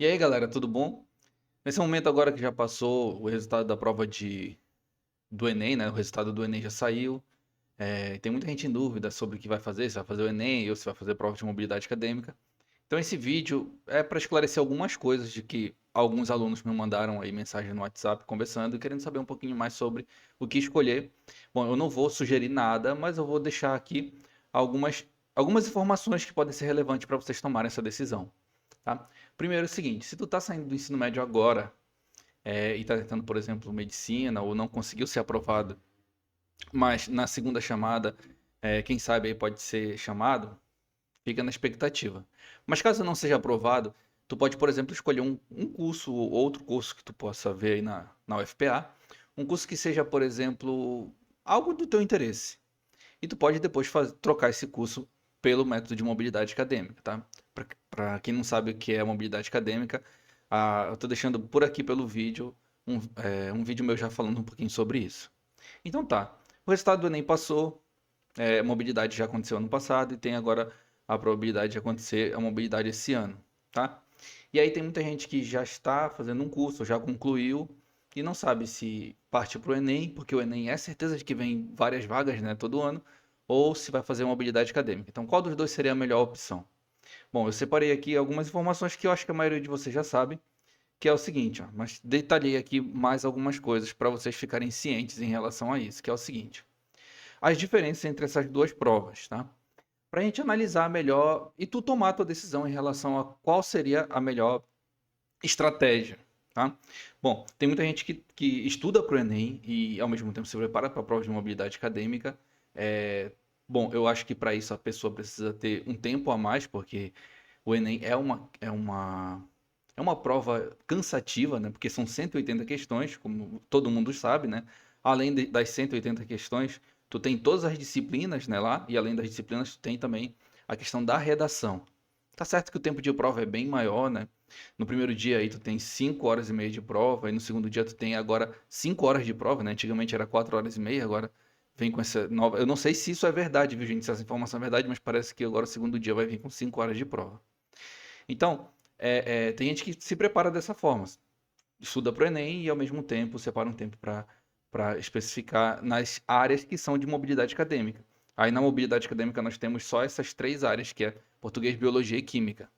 E aí, galera, tudo bom? Nesse momento agora que já passou o resultado da prova do Enem, né? O resultado do Enem já saiu. Tem muita gente em dúvida sobre o que vai fazer, se vai fazer o Enem ou se vai fazer prova de mobilidade acadêmica. Então esse vídeo é para esclarecer algumas coisas de que alguns alunos me mandaram aí mensagem no WhatsApp conversando e querendo saber um pouquinho mais sobre o que escolher. Bom, eu não vou sugerir nada, mas eu vou deixar aqui algumas, algumas informações que podem ser relevantes para vocês tomarem essa decisão. Tá? Primeiro é o seguinte, se tu tá saindo do ensino médio agora e tá tentando, por exemplo, medicina ou não conseguiu ser aprovado, mas na segunda chamada, quem sabe aí pode ser chamado, fica na expectativa. Mas caso não seja aprovado, tu pode, por exemplo, escolher um curso ou outro curso que tu possa ver aí na UFPA, um curso que seja, por exemplo, algo do teu interesse. E tu pode depois trocar esse curso pelo método de mobilidade acadêmica, tá? Para quem não sabe o que é mobilidade acadêmica, eu estou deixando por aqui pelo vídeo um vídeo meu já falando um pouquinho sobre isso. Então tá, o resultado do Enem passou, mobilidade já aconteceu ano passado e tem agora a probabilidade de acontecer a mobilidade esse ano, tá? E aí tem muita gente que já está fazendo um curso, já concluiu e não sabe se parte para o Enem, porque o Enem é certeza de que vem várias vagas, né, todo ano, ou se vai fazer uma mobilidade acadêmica. Então, qual dos dois seria a melhor opção? Bom, eu separei aqui algumas informações que eu acho que a maioria de vocês já sabe, que é o seguinte, ó, mas detalhei aqui mais algumas coisas para vocês ficarem cientes em relação a isso, que é o seguinte: as diferenças entre essas duas provas, tá? Para a gente analisar melhor e tu tomar a tua decisão em relação a qual seria a melhor estratégia, tá? Bom, tem muita gente que estuda para o Enem e ao mesmo tempo se prepara para a prova de mobilidade acadêmica. É, bom, eu acho que para isso a pessoa precisa ter um tempo a mais, porque o Enem é uma prova cansativa, né? Porque são 180 questões, como todo mundo sabe, né? Além das 180 questões, tu tem todas as disciplinas, né, lá, e além das disciplinas, tu tem também a questão da redação. Tá certo que o tempo de prova é bem maior, né? No primeiro dia aí tu tem 5 horas e meia de prova, e no segundo dia tu tem agora 5 horas de prova, né? Antigamente era 4 horas e meia, agora vem com essa nova. Eu não sei se isso é verdade, viu, gente? Se essa informação é verdade, mas parece que agora o segundo dia vai vir com 5 horas de prova. Então, tem gente que se prepara dessa forma, estuda para o Enem e ao mesmo tempo separa um tempo para especificar nas áreas que são de mobilidade acadêmica. Aí na mobilidade acadêmica nós temos só essas três áreas, que é português, biologia e química,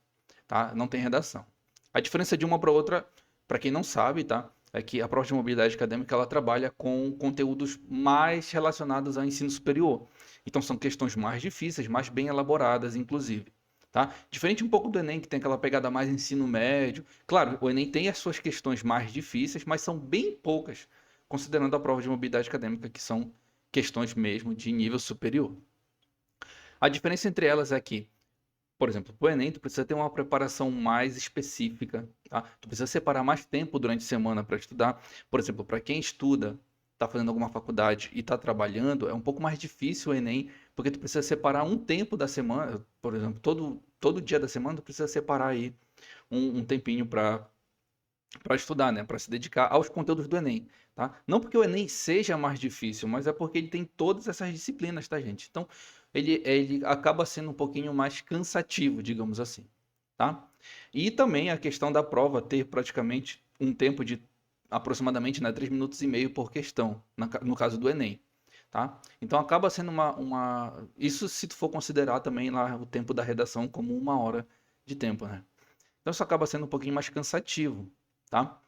tá? Não tem redação. A diferença de uma para outra, para quem não sabe, tá? É que a prova de mobilidade acadêmica ela trabalha com conteúdos mais relacionados ao ensino superior. Então são questões mais difíceis, mais bem elaboradas, inclusive. Tá? Diferente um pouco do Enem, que tem aquela pegada mais ensino médio. Claro, o Enem tem as suas questões mais difíceis, mas são bem poucas, considerando a prova de mobilidade acadêmica, que são questões mesmo de nível superior. A diferença entre elas é que, por exemplo, para o Enem, tu precisa ter uma preparação mais específica, tá? Tu precisa separar mais tempo durante a semana para estudar. Por exemplo, para quem estuda, está fazendo alguma faculdade e está trabalhando, é um pouco mais difícil o Enem, porque tu precisa separar um tempo da semana, por exemplo, todo dia da semana tu precisa separar aí um tempinho para estudar, né? Para se dedicar aos conteúdos do Enem, tá? Não porque o Enem seja mais difícil, mas é porque ele tem todas essas disciplinas, tá, gente? Então, ele acaba sendo um pouquinho mais cansativo, digamos assim, tá? E também a questão da prova ter praticamente um tempo de aproximadamente, né, 3 minutos e meio por questão, no caso do Enem, tá? Então acaba sendo isso se tu for considerar também lá o tempo da redação como 1 hora de tempo, né? Então isso acaba sendo um pouquinho mais cansativo, tá?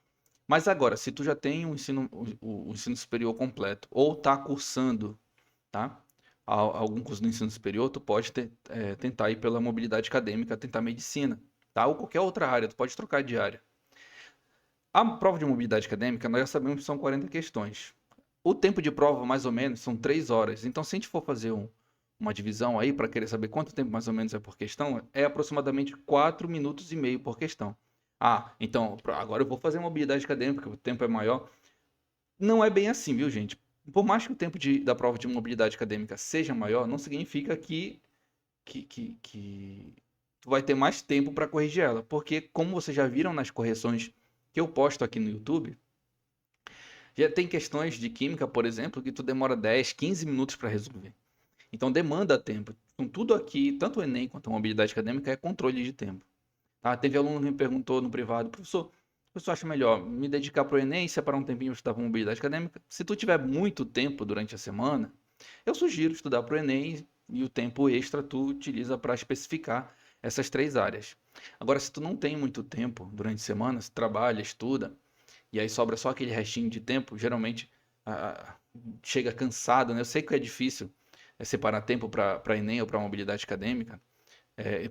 Mas agora, se tu já tem o ensino superior completo ou está cursando, tá? Algum curso do ensino superior, tu pode tentar ir pela mobilidade acadêmica, tentar medicina, tá? Ou qualquer outra área, tu pode trocar de área. A prova de mobilidade acadêmica, nós já sabemos que são 40 questões. O tempo de prova, mais ou menos, são 3 horas. Então, se a gente for fazer uma divisão aí, para querer saber quanto tempo mais ou menos é por questão, é aproximadamente 4 minutos e meio por questão. Ah, então, agora eu vou fazer mobilidade acadêmica, porque o tempo é maior. Não é bem assim, viu, gente? Por mais que o tempo da prova de mobilidade acadêmica seja maior, não significa que tu vai ter mais tempo para corrigir ela. Porque, como vocês já viram nas correções que eu posto aqui no YouTube, já tem questões de química, por exemplo, que tu demora 10, 15 minutos para resolver. Então demanda tempo. Então tudo aqui, tanto o Enem quanto a mobilidade acadêmica, é controle de tempo. tá? Teve aluno que me perguntou no privado, professor, o senhor acha melhor me dedicar para o Enem e separar um tempinho para estudar para mobilidade acadêmica? Se tu tiver muito tempo durante a semana, eu sugiro estudar para o Enem e o tempo extra tu utiliza para especificar essas três áreas. Agora, se tu não tem muito tempo durante a semana, se trabalha, estuda, e aí sobra só aquele restinho de tempo, geralmente ah, chega cansado, né? Eu sei que é difícil separar tempo para Enem ou para mobilidade acadêmica,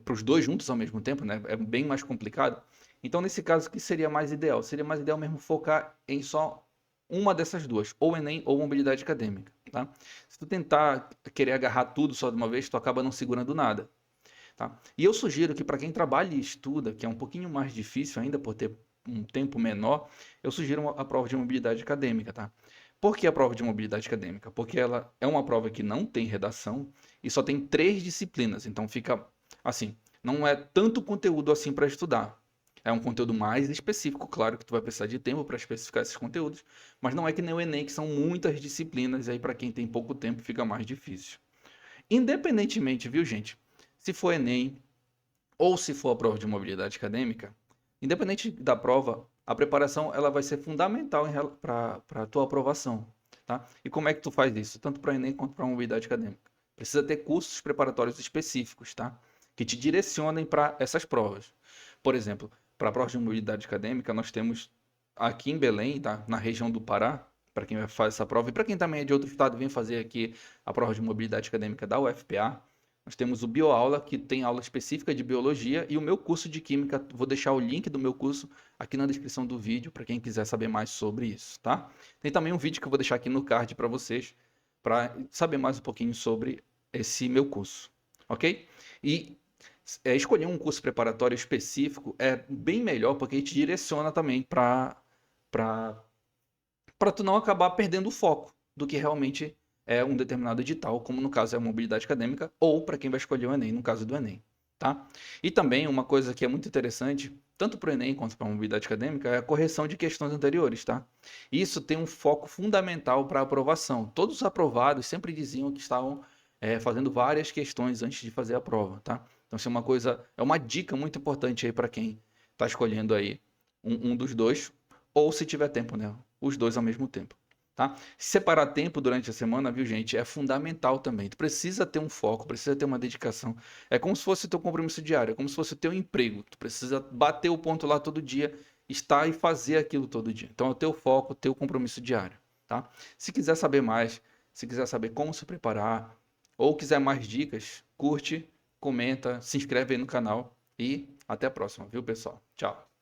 para os dois juntos ao mesmo tempo, né? É bem mais complicado. Então, nesse caso, o que seria mais ideal? Seria mais ideal mesmo focar em só uma dessas duas, ou Enem ou mobilidade acadêmica, tá? Se tu tentar querer agarrar tudo só de uma vez, tu acaba não segurando nada, tá? E eu sugiro que para quem trabalha e estuda, que é um pouquinho mais difícil ainda por ter um tempo menor, eu sugiro a prova de mobilidade acadêmica, tá? Por que a prova de mobilidade acadêmica? Porque ela é uma prova que não tem redação e só tem 3 disciplinas, então fica assim, não é tanto conteúdo assim para estudar. É um conteúdo mais específico, claro que tu vai precisar de tempo para especificar esses conteúdos, mas não é que nem o Enem, que são muitas disciplinas, e aí para quem tem pouco tempo fica mais difícil. Independentemente, viu, gente? Se for Enem ou se for a prova de mobilidade acadêmica, independente da prova, a preparação ela vai ser fundamental para a tua aprovação, tá? E como é que tu faz isso? Tanto para Enem quanto para a mobilidade acadêmica. Precisa ter cursos preparatórios específicos, tá? Que te direcionem para essas provas. Por exemplo, para a prova de mobilidade acadêmica, nós temos aqui em Belém, tá? Na região do Pará, para quem vai fazer essa prova, e para quem também é de outro estado e vem fazer aqui a prova de mobilidade acadêmica da UFPA, nós temos o Bioaula, que tem aula específica de biologia, e o meu curso de química. Vou deixar o link do meu curso aqui na descrição do vídeo para quem quiser saber mais sobre isso, tá? Tem também um vídeo que eu vou deixar aqui no card para vocês, para saber mais um pouquinho sobre esse meu curso, ok? E escolher um curso preparatório específico é bem melhor, porque ele te direciona também para tu não acabar perdendo o foco do que realmente é um determinado edital, como no caso é a mobilidade acadêmica, ou para quem vai escolher o Enem, no caso do Enem, tá? E também uma coisa que é muito interessante, tanto para o Enem quanto para a mobilidade acadêmica, é a correção de questões anteriores, tá? Isso tem um foco fundamental para a aprovação. Todos os aprovados sempre diziam que estavam fazendo várias questões antes de fazer a prova, tá? Então, isso é uma coisa, é uma dica muito importante aí para quem está escolhendo aí um dos dois, ou se tiver tempo, né? Os dois ao mesmo tempo, tá? Separar tempo durante a semana, viu, gente, é fundamental também. Tu precisa ter um foco, precisa ter uma dedicação. É como se fosse o teu compromisso diário, é como se fosse o teu emprego. Tu precisa bater o ponto lá todo dia, estar e fazer aquilo todo dia. Então, é o teu foco, o teu compromisso diário, tá? Se quiser saber mais, se quiser saber como se preparar, ou quiser mais dicas, curte, comenta, se inscreve aí no canal e até a próxima, viu, pessoal? Tchau.